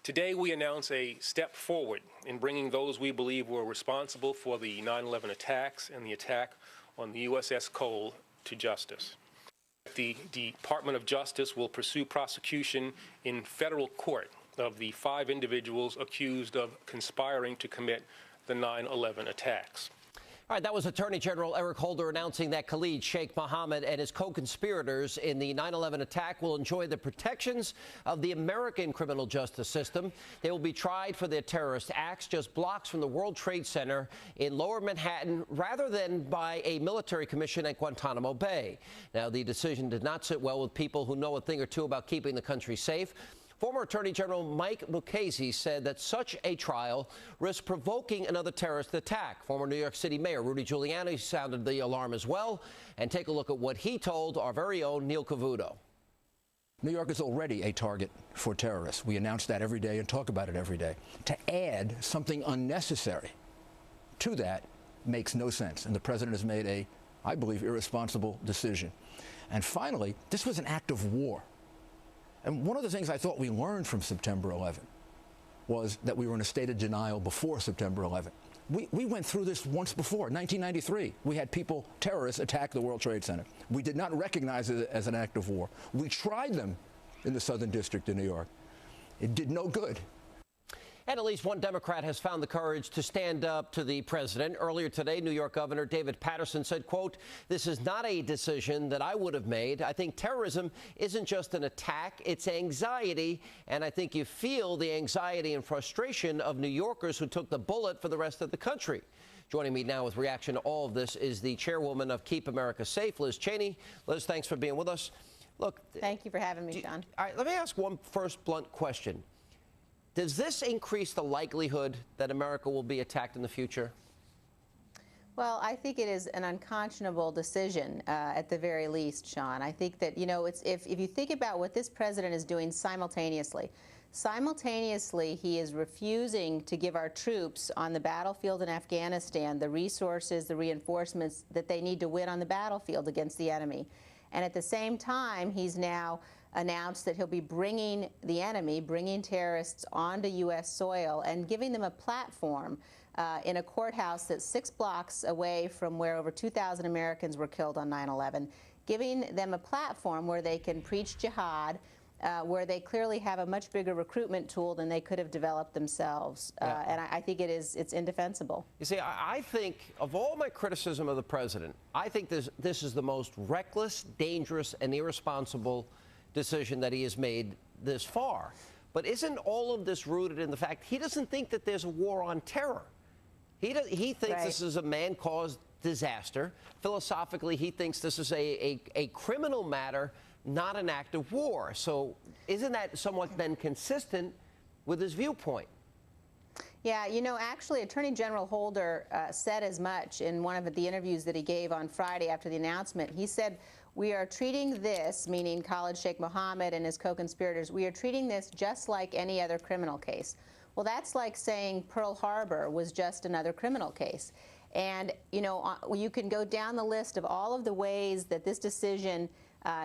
Today, we announce a step forward in bringing those we believe were responsible for the 9/11 attacks and the attack on the USS Cole to justice. The Department of Justice will pursue prosecution in federal court of the 5 individuals accused of conspiring to commit the 9/11 attacks. All right, that was Attorney General Eric Holder announcing that Khalid Sheikh Mohammed and his co-conspirators in the 9/11 attack will enjoy the protections of the American criminal justice system. They will be tried for their terrorist acts just blocks from the World Trade Center in Lower Manhattan rather than by a military commission at Guantanamo Bay. Now, the decision did not sit well with people who know a thing or two about keeping the country safe. Former Attorney General Mike Mukasey said that such a trial risks provoking another terrorist attack. Former New York City Mayor Rudy Giuliani sounded the alarm as well. And take a look at what he told our very own Neil Cavuto. New York is already a target for terrorists. We announce that every day and talk about it every day. To add something unnecessary to that makes no sense. And the president has made a, I believe, irresponsible decision. And finally, this was an act of war. And one of the things I thought we learned from September 11 was that we were in a state of denial before September 11. We went through this once before, 1993. We had people, terrorists, attack the World Trade Center. We did not recognize it as an act of war. We tried them in the Southern District of New York. It did no good. And at least one Democrat has found the courage to stand up to the president. Earlier today, New York Governor David Paterson said, quote, "This is not a decision that I would have made. I think terrorism isn't just an attack, it's anxiety. And I think you feel the anxiety and frustration of New Yorkers who took the bullet for the rest of the country." Joining me now with reaction to all of this is the chairwoman of Keep America Safe, Liz Cheney. Liz, thanks for being with us. Look, thank you for having me, Sean. All right, let me ask one first blunt question. Does this increase the likelihood that America will be attacked in the future? Well, I think it is an unconscionable decision, at the very least, Sean. I think that, you know, if you think about what this president is doing simultaneously, he is refusing to give our troops on the battlefield in Afghanistan the resources, the reinforcements that they need to win on the battlefield against the enemy. And at the same time, he's now announced that he'll be bringing terrorists onto U.S. soil and giving them a platform in a courthouse that's 6 blocks away from where over 2,000 Americans were killed on 9/11, giving them a platform where they can preach jihad, where they clearly have a much bigger recruitment tool than they could have developed themselves. And I think it's indefensible. You see, I think of all my criticism of the president, I think this is the most reckless, dangerous, and irresponsible decision that he has made this far. But isn't all of this rooted in the fact he doesn't think that there's a war on terror? He thinks This is a man-caused disaster. Philosophically, he thinks this is a criminal matter, not an act of war. So isn't that somewhat then consistent with his viewpoint? Yeah, you know, actually, Attorney General Holder said as much in one of the interviews that he gave on Friday after the announcement. He said, "We are treating this," meaning Khalid Sheikh Mohammed and his co-conspirators, "we are treating this just like any other criminal case." Well, that's like saying Pearl Harbor was just another criminal case. And, you know, you can go down the list of all of the ways that this decision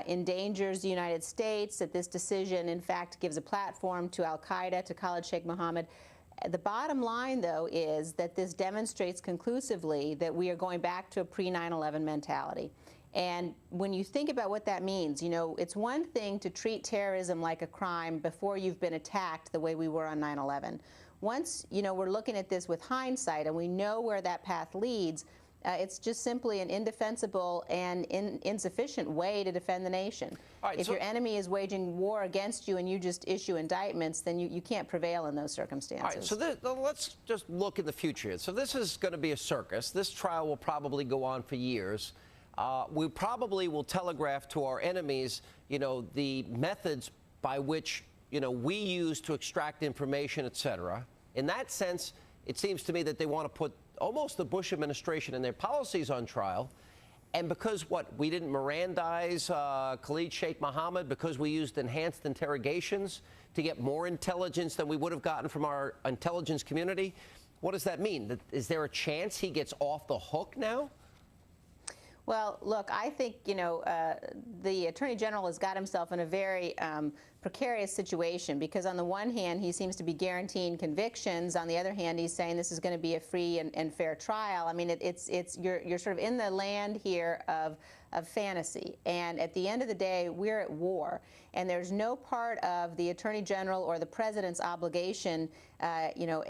endangers the United States, that this decision, in fact, gives a platform to al-Qaeda, to Khalid Sheikh Mohammed. The bottom line, though, is that this demonstrates conclusively that we are going back to a pre-9/11 mentality. And when you think about what that means, you know, it's one thing to treat terrorism like a crime before you've been attacked the way we were on 9/11. Once, you know, we're looking at this with hindsight and we know where that path leads, it's just simply an indefensible and insufficient way to defend the nation. If your enemy is waging war against you and you just issue indictments, then you can't prevel in those circumstances. All right, so let's just look in the future. So this is going to be a circus. This trial will probably go on for years. We probably will telegraph to our enemies, you know, the methods by which, you know, we use to extract information, et cetera. In that sense, it seems to me that they want to put almost the Bush administration and their policies on trial. And because, we didn't Mirandize Khalid Sheikh Mohammed, because we used enhanced interrogations to get more intelligence than we would have gotten from our intelligence community. What does that mean? Is there a chance he gets off the hook now? Well, look, I think, you know, the Attorney General has got himself in a very precarious situation, because on the one hand, he seems to be guaranteeing convictions. On the other hand, he's saying this is going to be a free and fair trial. I mean, you're sort of in the land here of fantasy. And at the end of the day, we're at war. And there's no part of the Attorney General or the President's obligation,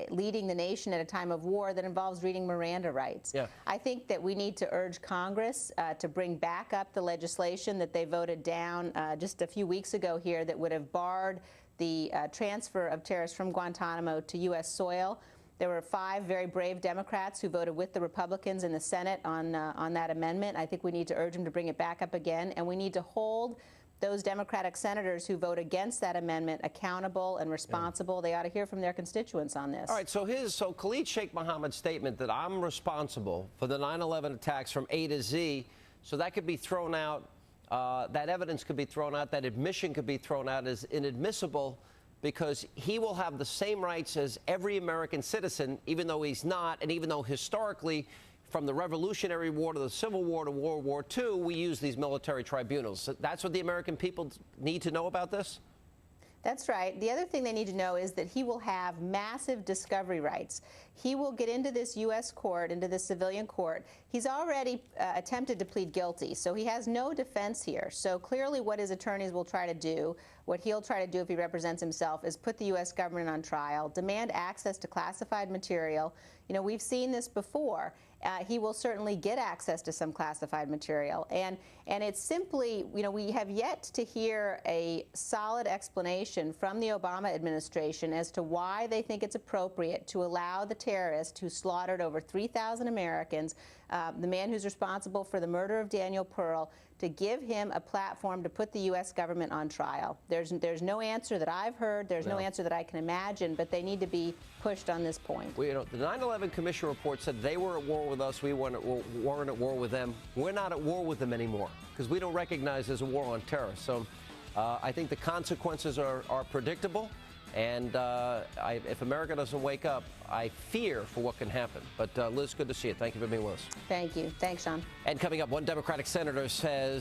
leading the nation at a time of war that involves reading Miranda rights. Yeah. I think that we need to urge Congress to bring back up the legislation that they voted down just a few weeks ago here that would have barred the transfer of terrorists from Guantanamo to U.S. soil. There were 5 very brave Democrats who voted with the Republicans in the Senate on that amendment. I think we need to urge them to bring it back up again, and we need to hold those Democratic senators who vote against that amendment accountable and responsible. They ought to hear from their constituents on this. All right, so Khalid Sheikh Mohammed's statement that I'm responsible for the 9/11 attacks from A to Z, so that could be thrown out, that evidence could be thrown out, that admission could be thrown out as inadmissible, because he will have the same rights as every American citizen, even though he's not, and even though historically, from the Revolutionary War to the Civil War to World War II, we use these military tribunals. So that's what the American people need to know about this? That's right. The other thing they need to know is that he will have massive discovery rights. He will get into this U.S. court, into this civilian court. He's already attempted to plead guilty, so he has no defense here. So clearly what his attorneys will try to do, what he'll try to do if he represents himself, is put the U.S. government on trial, demand access to classified material. You know, we've seen this before. He will certainly get access to some classified material. And it's simply, we have yet to hear a solid explanation from the Obama administration as to why they think it's appropriate to allow the terrorist who slaughtered over 3,000 Americans, the man who's responsible for the murder of Daniel Pearl, to give him a platform to put the U.S. government on trial. There's no answer that I've heard. There's no answer that I can imagine, but they need to be pushed on this point. Well, the 9/11 Commission report said they were at war with us. We weren't at war with them. We're not at war with them anymore because we don't recognize there's a war on terror. So I think the consequences are predictable. And if America doesn't wake up, I fear for what can happen. But Liz, good to see you. Thank you for being with us. Thank you. Thanks, Sean. And coming up, one Democratic senator says